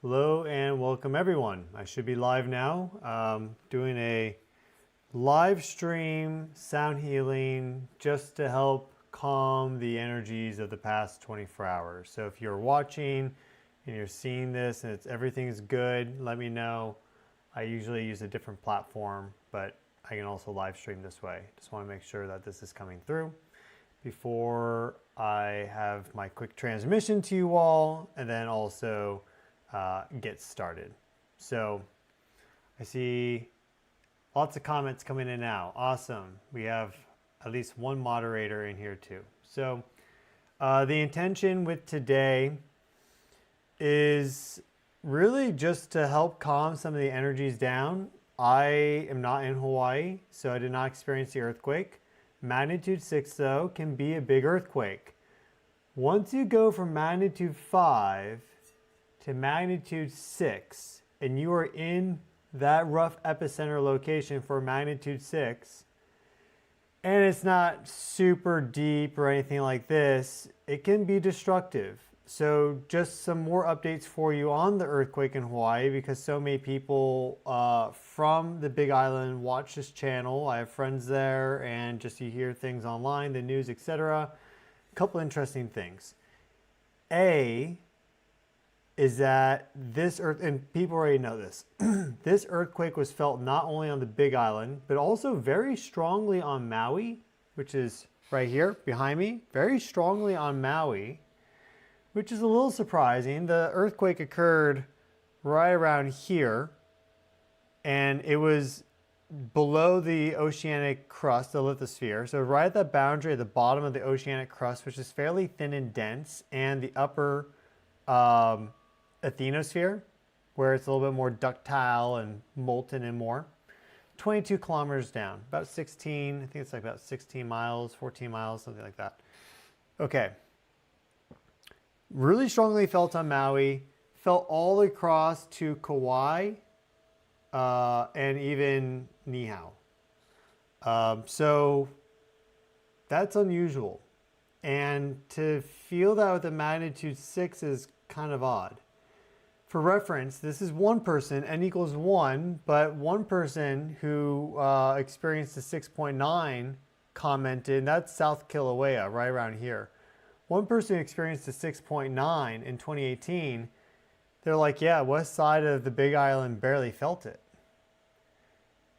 Hello and welcome everyone. I should be live now, doing a live stream sound healing just to help calm the energies of the past 24 hours. So if you're watching and you're seeing this and everything is good, let me know. I usually use a different platform, but I can also live stream this way. Just want to make sure that this is coming through before I have my quick transmission to you all, and then also get started. So I see lots of comments coming in now. Awesome. We have at least one moderator in here too. So the intention with today is really just to help calm some of the energies down. I am not in Hawaii, so I did not experience the earthquake. Magnitude 6 though can be a big earthquake. Once you go from magnitude 5 to magnitude 6 and you are in that rough epicenter location for magnitude 6 and it's not super deep or anything like this, it can be destructive. So just some more updates for you on the earthquake in Hawaii, because so many people from the Big Island watch this channel. I have friends there, and just you hear things online, the news, etc. A couple interesting things. A is that this earth, and people already know this, this earthquake was felt not only on the Big Island, but also very strongly on Maui, which is right here behind me, very strongly on Maui, which is a little surprising. The earthquake occurred right around here, and it was below the oceanic crust, the lithosphere. So right at the boundary at the bottom of the oceanic crust, which is fairly thin and dense, and the upper asthenosphere, where it's a little bit more ductile and molten and more. 22 kilometers down, about 16, I think it's like about 16 miles, 14 miles, something like that. Okay. Really strongly felt on Maui, felt all across to Kauai, and even Niihau. So that's unusual. And to feel that with a magnitude 6 is kind of odd. For reference, this is one person, n equals 1, but one person who experienced a 6.9 commented, and that's South Kilauea, right around here. One person who experienced a 6.9 in 2018, they're like, yeah, west side of the Big Island barely felt it.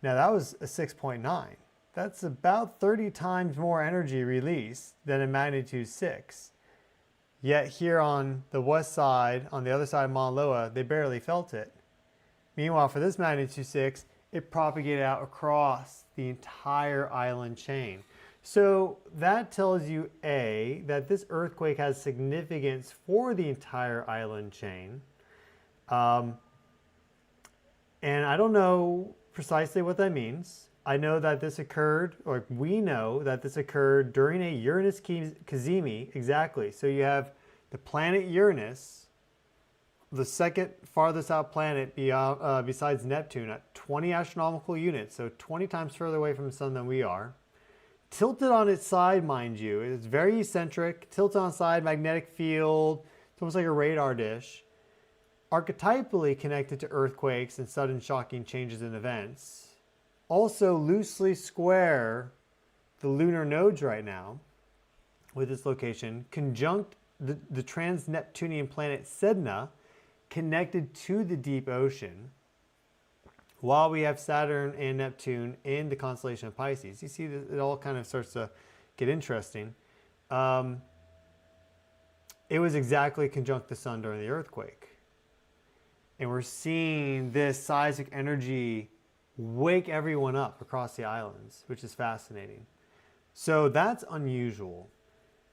Now that was a 6.9. That's about 30 times more energy released than a magnitude 6. Yet here on the west side, on the other side of Mauna Loa, they barely felt it. Meanwhile, for this magnitude 6, it propagated out across the entire island chain. So that tells you, A, that this earthquake has significance for the entire island chain. And I don't know precisely what that means. I know that this occurred, or we know that this occurred during a Uranus Cazimi, exactly. So you have the planet Uranus, the second farthest out planet beyond, besides Neptune, at 20 astronomical units, so 20 times further away from the sun than we are. Tilted on its side, mind you. It's very eccentric, tilted on side, magnetic field. It's almost like a radar dish. Archetypally connected to earthquakes and sudden shocking changes in events. Also loosely square the lunar nodes right now with its location, conjunct the trans-Neptunian planet Sedna, connected to the deep ocean, while we have Saturn and Neptune in the constellation of Pisces. You see, it all kind of starts to get interesting. It was exactly conjunct the sun during the earthquake. And we're seeing this seismic energy wake everyone up across the islands, which is fascinating. So that's unusual.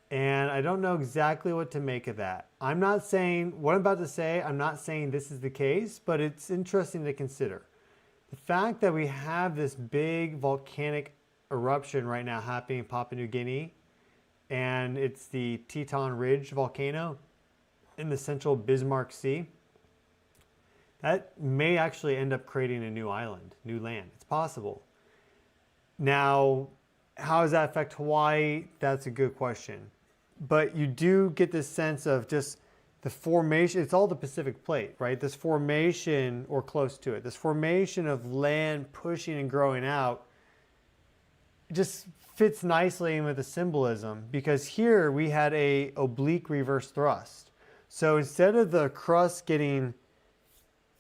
And I don't know exactly what to make of that. I'm not saying, what I'm about to say, I'm not saying this is the case, but it's interesting to consider. The fact that we have this big volcanic eruption right now happening in Papua New Guinea, and it's the Teton Ridge volcano in the central Bismarck Sea, that may actually end up creating a new island, new land. It's possible. Now, how does that affect Hawaii? That's a good question. But you do get this sense of just the formation, it's all the Pacific plate, right? This formation, or close to it, this formation of land pushing and growing out just fits nicely in with the symbolism, because here we had a oblique reverse thrust. So instead of the crust getting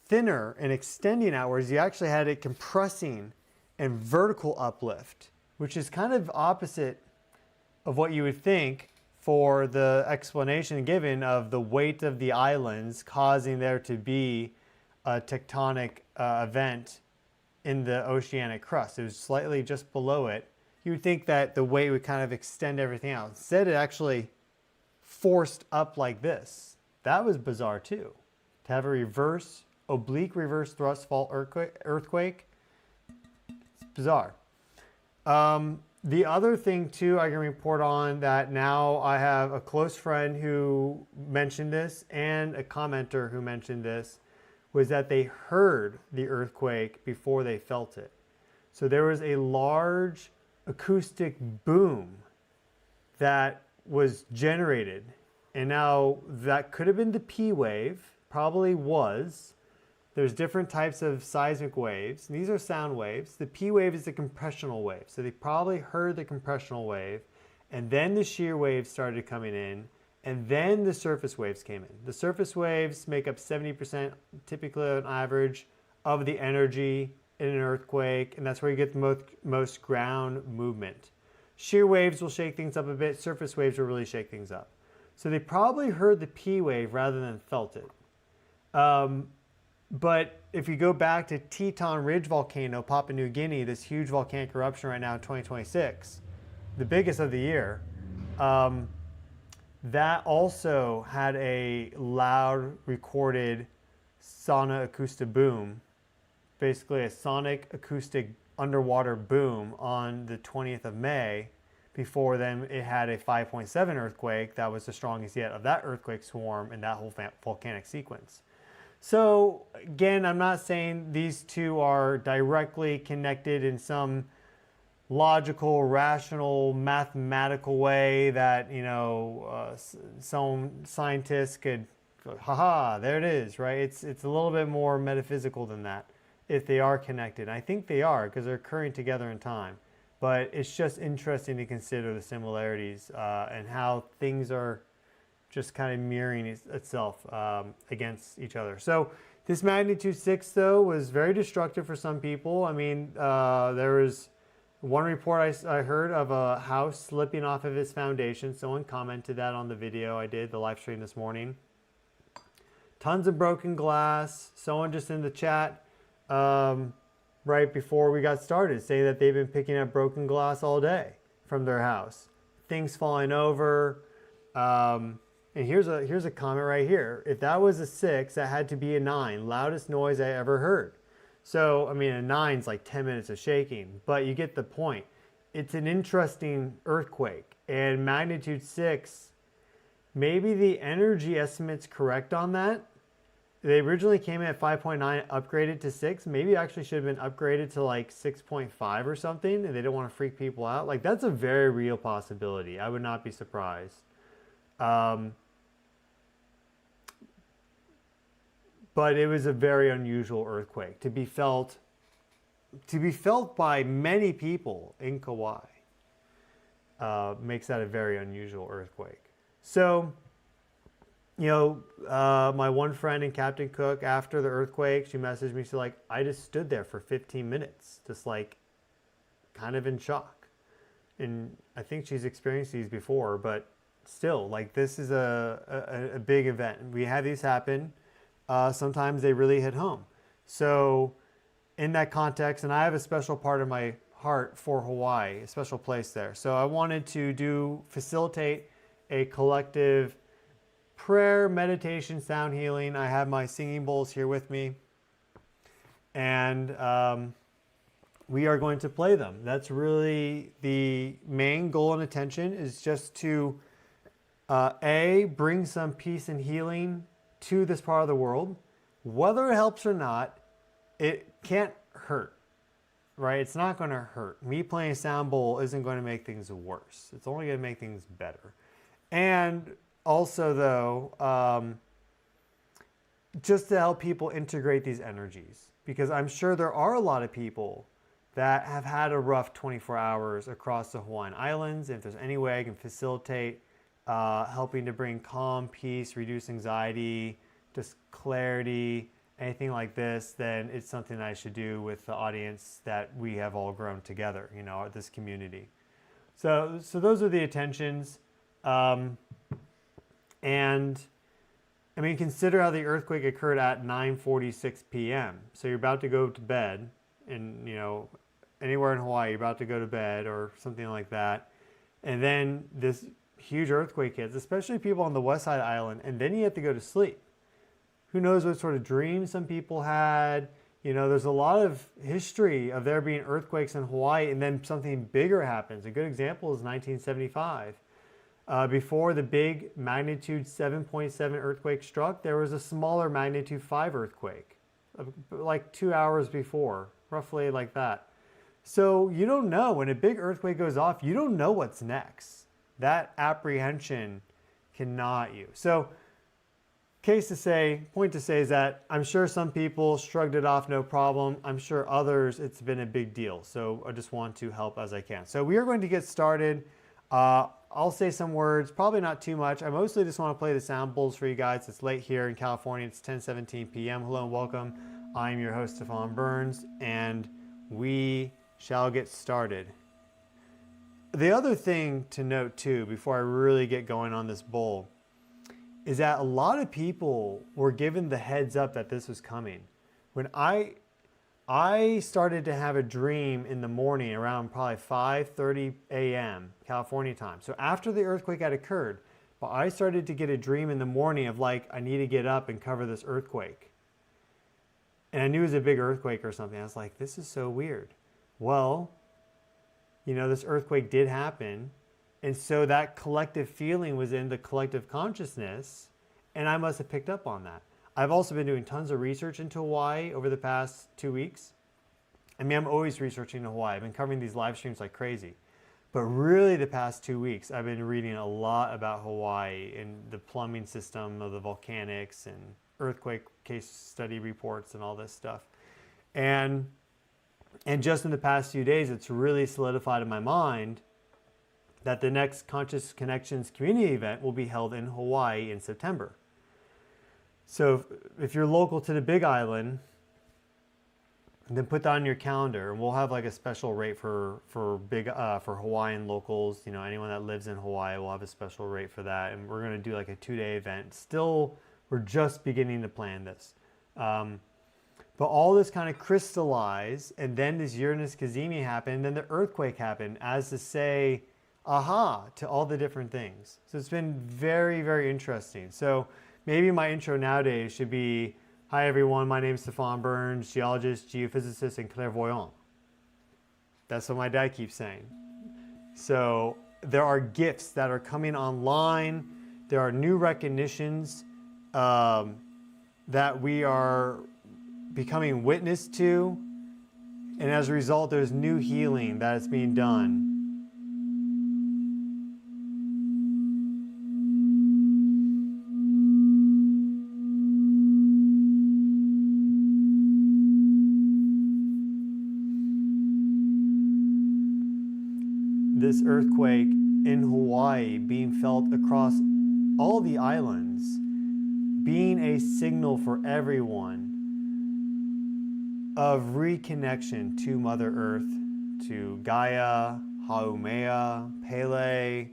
thinner and extending outwards, you actually had it compressing and vertical uplift, which is kind of opposite of what you would think for the explanation given of the weight of the islands causing there to be a tectonic event in the oceanic crust. It was slightly just below it. You would think that the weight would kind of extend everything out. Instead, it actually forced up like this. That was bizarre too. To have a oblique reverse thrust fault earthquake, it's bizarre. The other thing too I can report on, that now I have a close friend who mentioned this and a commenter who mentioned this, was that they heard the earthquake before they felt it. So there was a large acoustic boom that was generated. And now that could have been the P wave, probably was. There's different types of seismic waves. These are sound waves. The P wave is the compressional wave. So they probably heard the compressional wave, and then the shear waves started coming in, and then the surface waves came in. The surface waves make up 70% typically on average of the energy in an earthquake, and that's where you get the most ground movement. Shear waves will shake things up a bit. Surface waves will really shake things up. So they probably heard the P wave rather than felt it. But if you go back to Teton Ridge volcano, Papua New Guinea, this huge volcanic eruption right now in 2026, the biggest of the year, that also had a loud recorded sonic acoustic boom, basically a sonic acoustic underwater boom on the 20th of May. Before then, it had a 5.7 earthquake that was the strongest yet of that earthquake swarm in that whole volcanic sequence. So again, I'm not saying these two are directly connected in some logical, rational, mathematical way that, you know, some scientists could, haha, there it is, right? It's a little bit more metaphysical than that, if they are connected. I think they are, because they're occurring together in time. But it's just interesting to consider the similarities and how things are just kind of mirroring itself against each other. So this magnitude 6, though, was very destructive for some people. I mean, there was one report I heard of a house slipping off of its foundation. Someone commented that on the video I did, the live stream this morning. Tons of broken glass. Someone just in the chat right before we got started saying that they've been picking up broken glass all day from their house. Things falling over. And here's a comment right here. If that was a 6, that had to be a 9. Loudest noise I ever heard. So, I mean, a 9's like 10 minutes of shaking, but you get the point. It's an interesting earthquake. And magnitude 6, maybe the energy estimate's correct on that. They originally came in at 5.9, upgraded to 6. Maybe it actually should have been upgraded to like 6.5 or something, and they don't want to freak people out. Like, that's a very real possibility. I would not be surprised. But it was a very unusual earthquake to be felt by many people in Kauai. Makes that a very unusual earthquake. So, you know, my one friend in Captain Cook, after the earthquake, she messaged me. She's like, I just stood there for 15 minutes, just like kind of in shock. And I think she's experienced these before, but still, like, this is a big event. We have these happen. Sometimes they really hit home. So in that context, and I have a special part of my heart for Hawaii, a special place there. So I wanted to facilitate a collective prayer, meditation, sound healing. I have my singing bowls here with me, and we are going to play them. That's really the main goal and intention, is just to bring some peace and healing to this part of the world. Whether it helps or not, it can't hurt, right? It's not going to hurt. Me playing a sound bowl isn't going to make things worse. It's only going to make things better. And also, though, just to help people integrate these energies, because I'm sure there are a lot of people that have had a rough 24 hours across the Hawaiian Islands. If there's any way I can facilitate helping to bring calm, peace, reduce anxiety, just clarity, anything like this, then it's something I should do with the audience that we have all grown together, you know, this community. So those are the attentions. And I mean, consider how the earthquake occurred at 9:46 p.m. So you're about to go to bed, and you know, anywhere in Hawaii, you're about to go to bed or something like that. And then this huge earthquake hits, especially people on the west side island, and then you have to go to sleep. Who knows what sort of dreams some people had. You know, there's a lot of history of there being earthquakes in Hawaii, and then something bigger happens. A good example is 1975. Before the big magnitude 7.7 earthquake struck, there was a smaller magnitude 5 earthquake, like 2 hours before, roughly like that. So you don't know, when a big earthquake goes off, you don't know what's next. That apprehension can gnaw at you. So point to say is that I'm sure some people shrugged it off, no problem. I'm sure others, it's been a big deal. So I just want to help as I can. So we are going to get started. I'll say some words, probably not too much. I mostly just want to play the sound bowls for you guys. It's late here in California. It's 10:17 p.m. Hello and welcome. I'm your host, Stefan Burns, and we shall get started. The other thing to note too, before I really get going on this bowl, is that a lot of people were given the heads up that this was coming. When I started to have a dream in the morning around probably 5:30 a.m. California time. So after the earthquake had occurred, but I started to get a dream in the morning of like, I need to get up and cover this earthquake. And I knew it was a big earthquake or something. I was like, this is so weird. Well, you know, this earthquake did happen. And so that collective feeling was in the collective consciousness, and I must have picked up on that. I've also been doing tons of research into Hawaii over the past 2 weeks. I mean, I'm always researching Hawaii. I've been covering these live streams like crazy. But really the past 2 weeks, I've been reading a lot about Hawaii and the plumbing system of the volcanics and earthquake case study reports and all this stuff. And just in the past few days, it's really solidified in my mind that the next Conscious Connections community event will be held in Hawaii in September. So if you're local to the Big Island, then put that on your calendar, and we'll have like a special rate for Hawaiian locals. You know, anyone that lives in Hawaii will have a special rate for that, and we're going to do like a 2-day event. Still, we're just beginning to plan this, but all this kind of crystallized, and then this Uranus Kazemi happened, and then the earthquake happened, as to say, aha, to all the different things. So it's been very, very interesting. So maybe my intro nowadays should be, hi everyone, my name is Stefan Burns, geologist, geophysicist, and clairvoyant. That's what my dad keeps saying. So there are gifts that are coming online. There are new recognitions that we are becoming witness to. And as a result, there's new healing that is being done. This earthquake in Hawaii being felt across all the islands, being a signal for everyone of reconnection to Mother Earth, to Gaia, Haumea, Pele,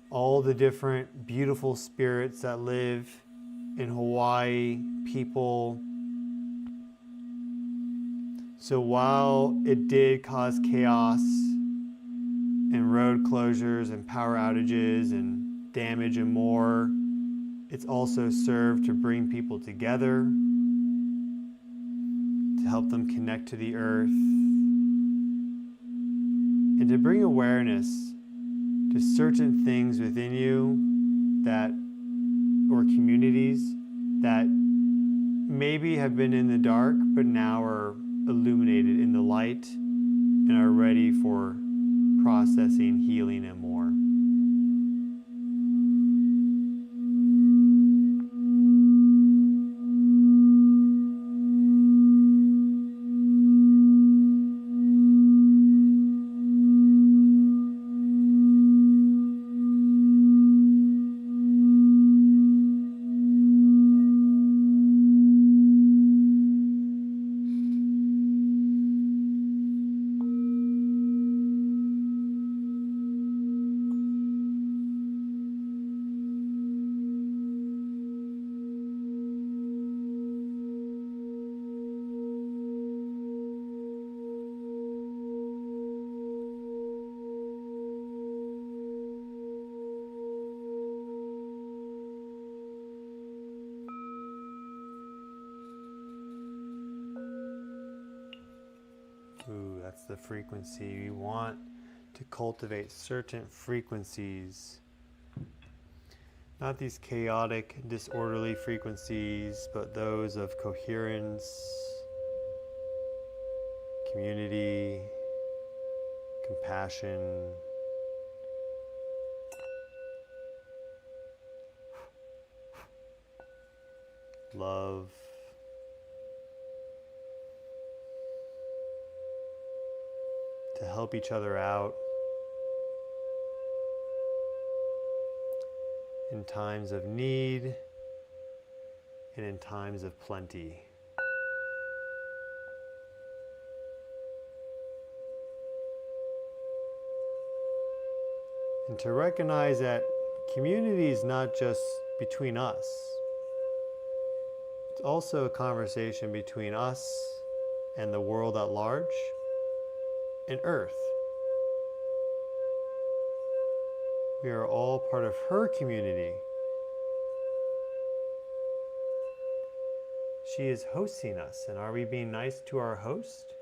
all the different beautiful spirits that live in Hawaii, people. So while it did cause chaos and road closures and power outages and damage and more, it's also served to bring people together, to help them connect to the earth, and to bring awareness to certain things within you that, or communities that maybe have been in the dark, but now are illuminated in the light and are ready for processing, healing, and more. That's the frequency. We want to cultivate certain frequencies. Not these chaotic, disorderly frequencies, but those of coherence, community, compassion, love, to help each other out in times of need and in times of plenty. And to recognize that community is not just between us. It's also a conversation between us and the world at large and Earth. We are all part of her community. She is hosting us, and are we being nice to our host?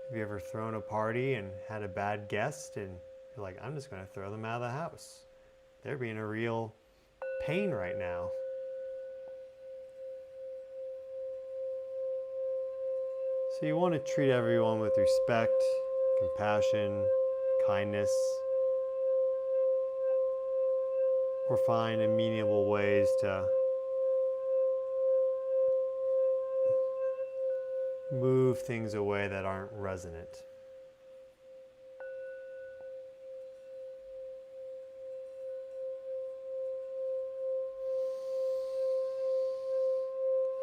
Have you ever thrown a party and had a bad guest and you're like, I'm just going to throw them out of the house? They're being a real pain right now. So you want to treat everyone with respect, compassion, kindness, or find amenable ways to move things away that aren't resonant.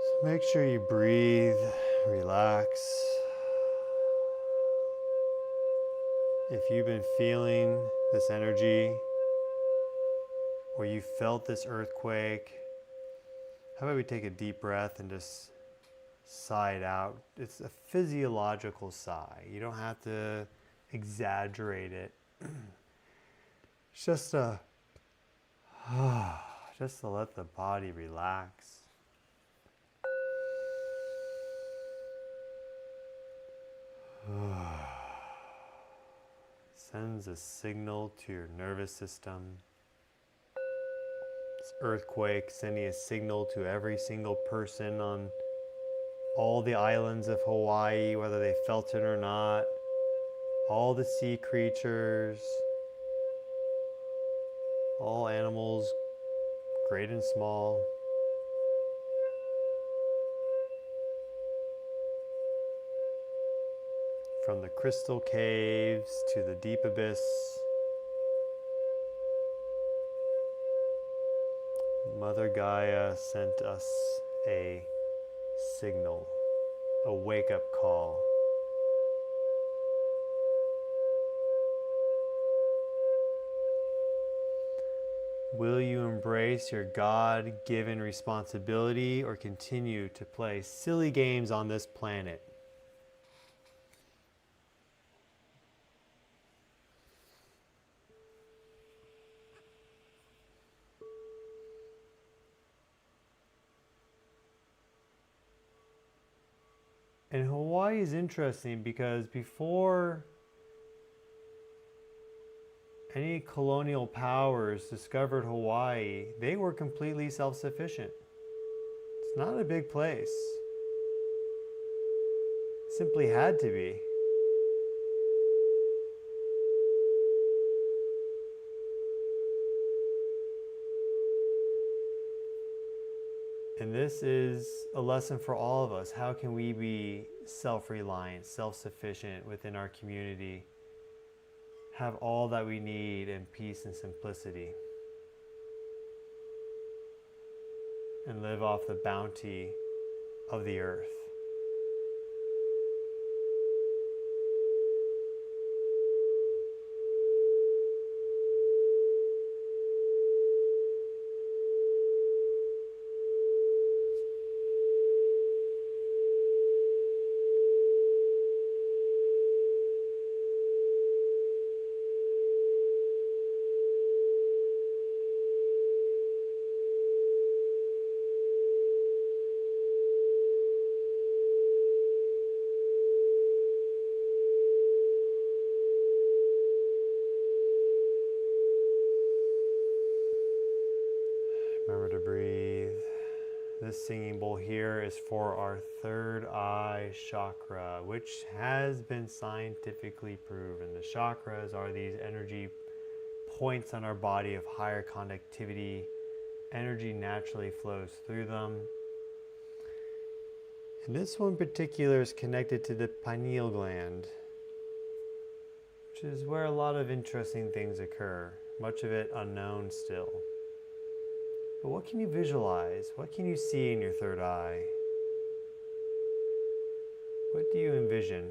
So make sure you breathe, relax. If you've been feeling this energy, or you felt this earthquake, how about we take a deep breath and just sigh it out. It's a physiological sigh. You don't have to exaggerate it. It's just to let the body relax. Sends a signal to your nervous system. This earthquake sending a signal to every single person on all the islands of Hawaii, whether they felt it or not, all the sea creatures, all animals, great and small. From the crystal caves to the deep abyss, Mother Gaia sent us a signal, a wake-up call. Will you embrace your God-given responsibility or continue to play silly games on this planet? And Hawaii is interesting because before any colonial powers discovered Hawaii, they were completely self-sufficient. It's not a big place. It simply had to be. And this is a lesson for all of us. How can we be self-reliant, self-sufficient within our community? Have all that we need in peace and simplicity. And live off the bounty of the earth. Remember to breathe. This singing bowl here is for our third eye chakra, which has been scientifically proven. The chakras are these energy points on our body of higher conductivity. Energy naturally flows through them. And this one in particular is connected to the pineal gland, which is where a lot of interesting things occur, much of it unknown still. But what can you visualize? What can you see in your third eye? What do you envision?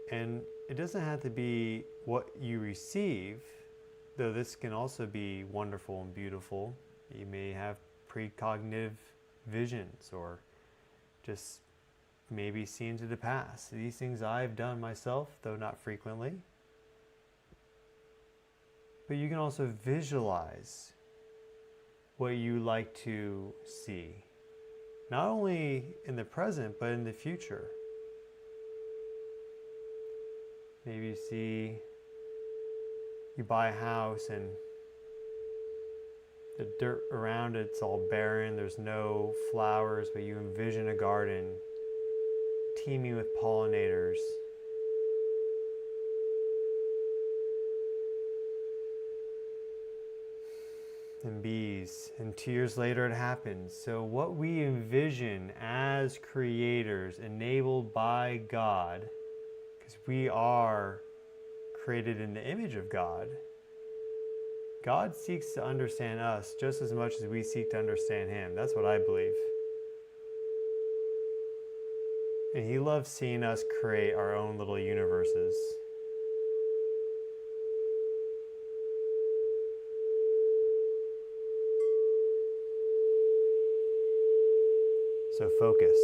And it doesn't have to be what you receive, though this can also be wonderful and beautiful. You may have precognitive visions or just maybe see into the past. These things I've done myself, though not frequently. But you can also visualize what you like to see, not only in the present, but in the future. Maybe you see you buy a house and the dirt around it's all barren, there's no flowers, but you envision a garden teeming with pollinators. And bees, and 2 years later it happens. So what we envision as creators, enabled by God, because we are created in the image of God, God seeks to understand us just as much as we seek to understand Him. That's what I believe. And He loves seeing us create our own little universes. So focus.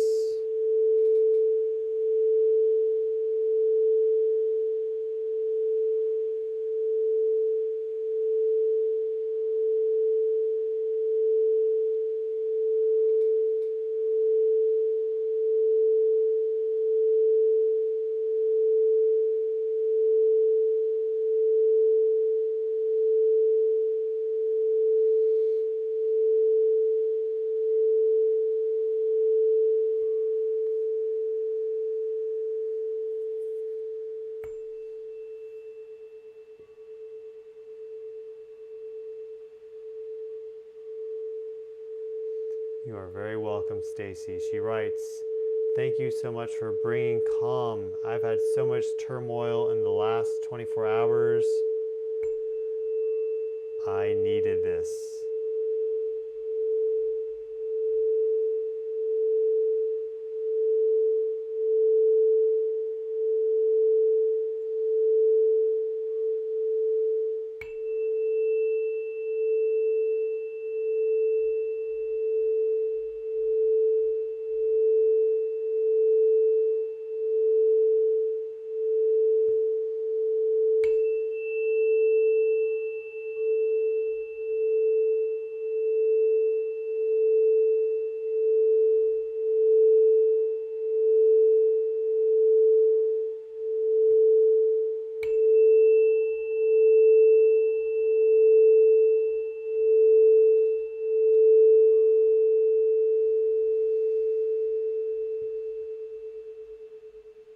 You are very welcome, Stacy. She writes, "Thank you so much for bringing calm. I've had so much turmoil in the last 24 hours. I needed this."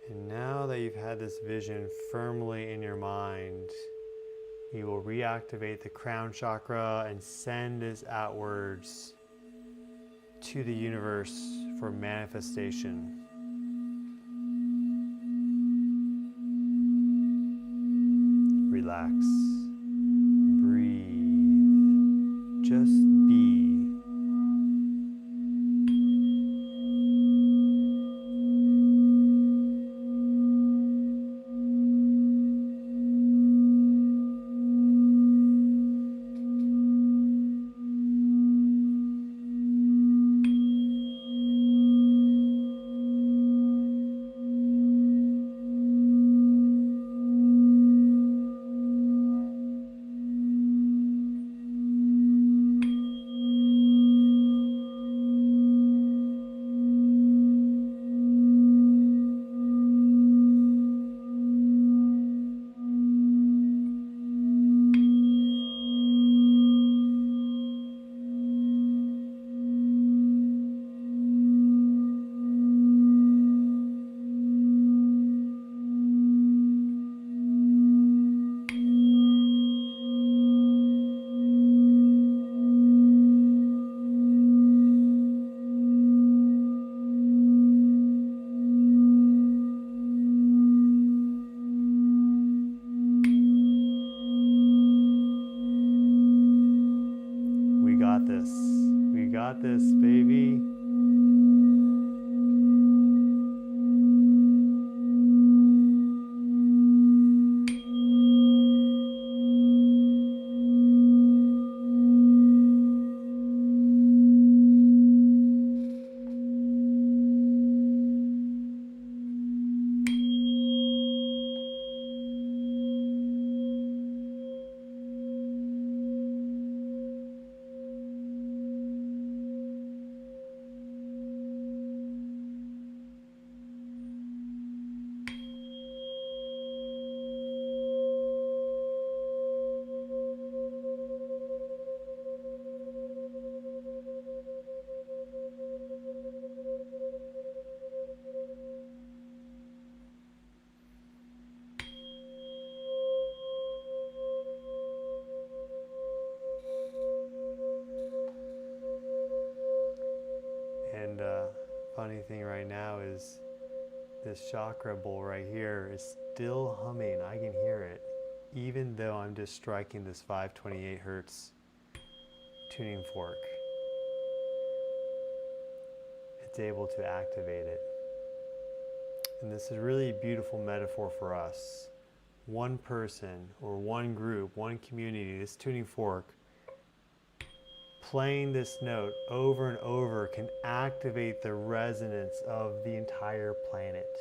And now that you've had this vision firmly in your mind, you will reactivate the crown chakra and send this outwards to the universe for manifestation. Relax. Breathe. Just be. got this. We got this, baby. And funny thing right now is this chakra bowl right here is still humming. I can hear it, even though I'm just striking this 528 hertz tuning fork. It's able to activate it. And this is really a beautiful metaphor for us. One person or one group, one community, this tuning fork, playing this note over and over can activate the resonance of the entire planet.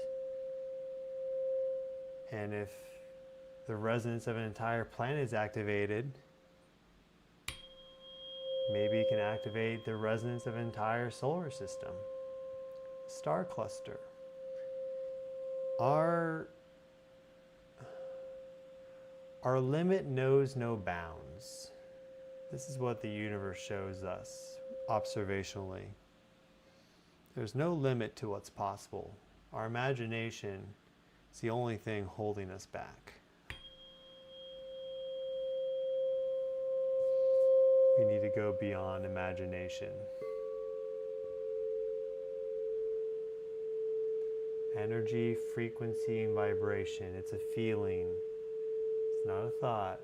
And if the resonance of an entire planet is activated, maybe it can activate the resonance of an entire solar system, star cluster. Our limit knows no bounds. This is what the universe shows us observationally. There's no limit to what's possible. Our imagination is the only thing holding us back. We need to go beyond imagination. Energy, frequency, and vibration. It's a feeling. It's not a thought.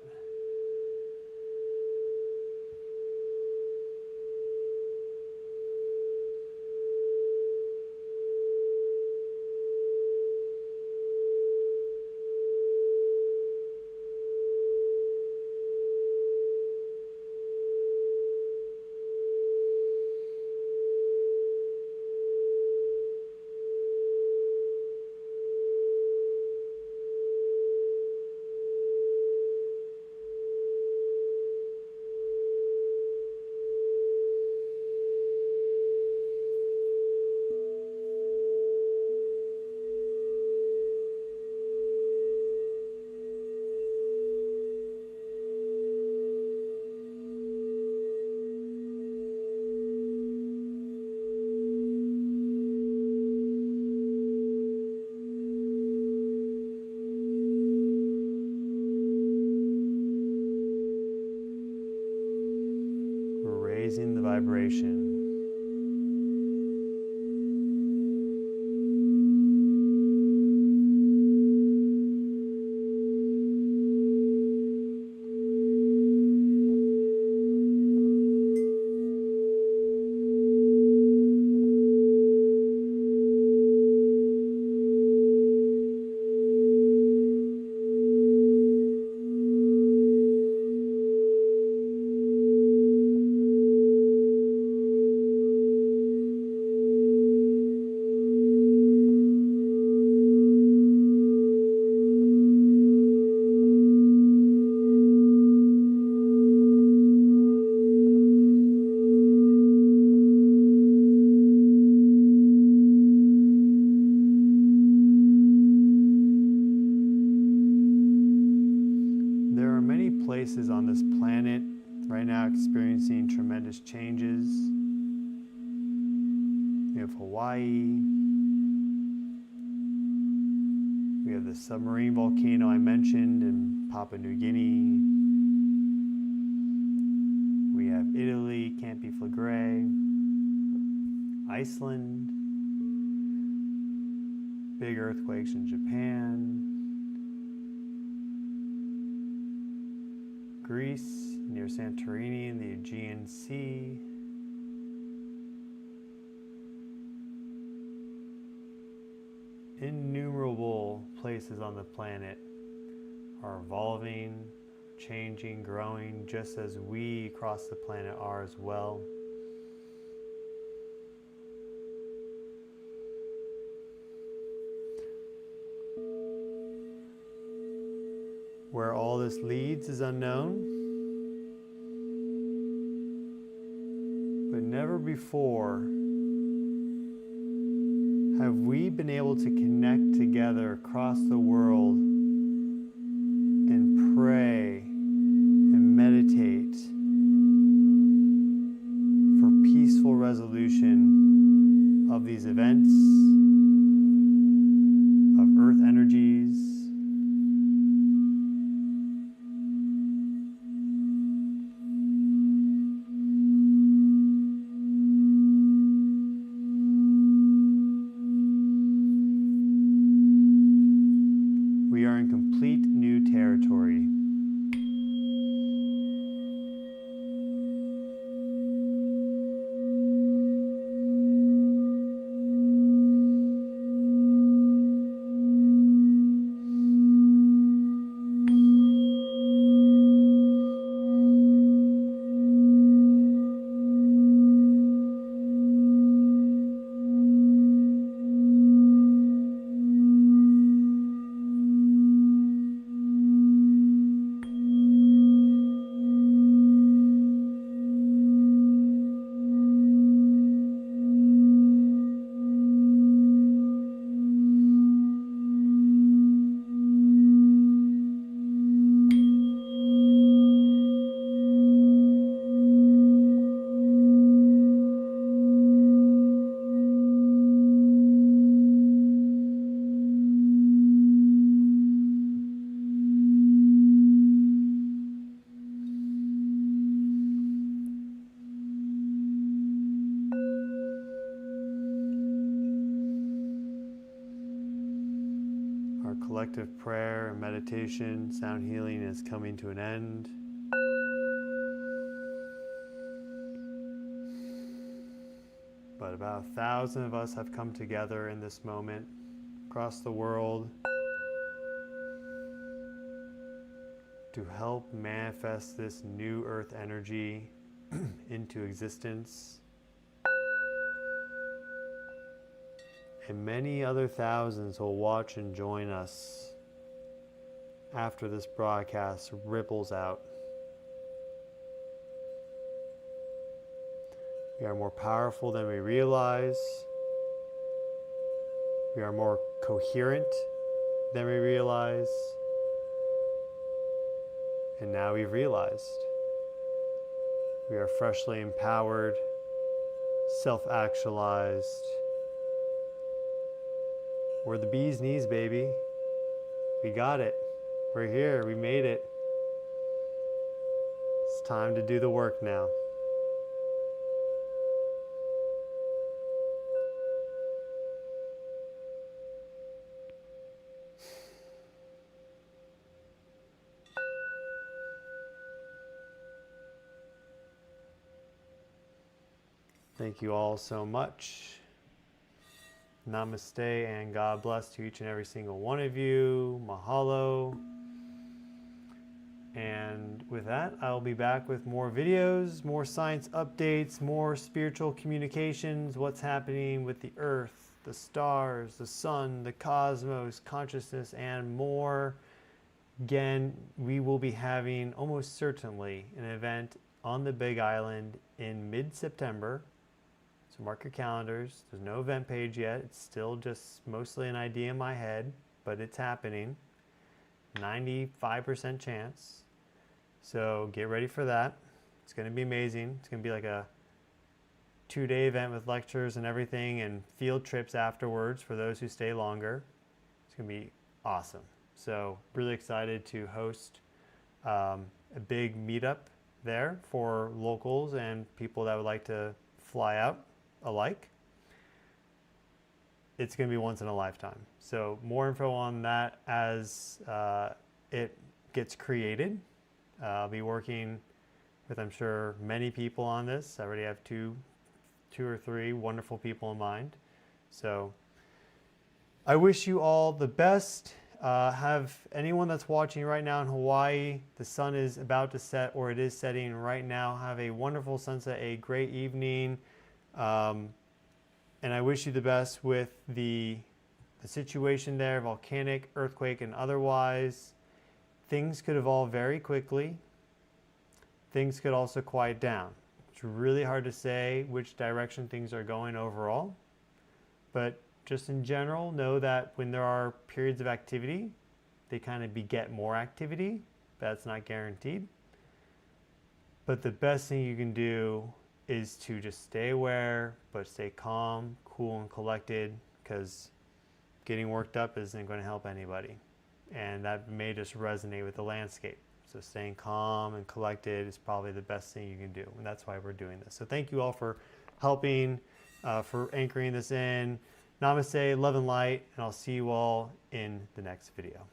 Raising the vibration. Places on this planet right now experiencing tremendous changes. We have Hawaii. We have the submarine volcano I mentioned in Papua New Guinea. We have Italy, Campi Flegrei, Iceland, big earthquakes in Japan. Greece, near Santorini in the Aegean Sea. Innumerable places on the planet are evolving, changing, growing, just as we across the planet are as well. Where all this leads is unknown, but never before have we been able to connect together across the world and pray and meditate for peaceful resolution of these events, of earth energies. We are in complete new territory. Our collective prayer and meditation, sound healing is coming to an end. But about 1,000 of us have come together in this moment across the world to help manifest this new earth energy into existence. And many other thousands will watch and join us after this broadcast ripples out. We are more powerful than we realize. We are more coherent than we realize. And now we've realized. We are freshly empowered, self-actualized. We're the bee's knees, baby. We got it. We're here. We made it. It's time to do the work now. Thank you all so much. Namaste and God bless to each and every single one of you. Mahalo. And with that, I'll be back with more videos, more science updates, more spiritual communications, what's happening with the earth, the stars, the sun, the cosmos, consciousness, and more. Again, we will be having almost certainly an event on the Big Island in mid-September. So mark your calendars. There's no event page yet. It's still just mostly an idea in my head, but it's happening. 95% chance. So get ready for that. It's going to be amazing. It's going to be like a 2-day event with lectures and everything and field trips afterwards for those who stay longer. It's going to be awesome. So really excited to host a big meetup there for locals and people that would like to fly out alike. It's going to be once in a lifetime. So more info on that as it gets created. I'll be working with, I'm sure, many people on this. I already have two or three wonderful people in mind. So I wish you all the best. Have anyone that's watching right now in Hawaii, the sun is about to set, or it is setting right now. Have a wonderful sunset, a great evening. And I wish you the best with the situation there, volcanic, earthquake, and otherwise. Things could evolve very quickly. Things could also quiet down. It's really hard to say which direction things are going overall, but just in general, know that when there are periods of activity, they kind of beget more activity. That's not guaranteed. But the best thing you can do is to just stay aware, but stay calm, cool, and collected, because getting worked up isn't going to help anybody. And that may just resonate with the landscape. So staying calm and collected is probably the best thing you can do. And that's why we're doing this. So thank you all for helping, for anchoring this in. Namaste, love and light, and I'll see you all in the next video.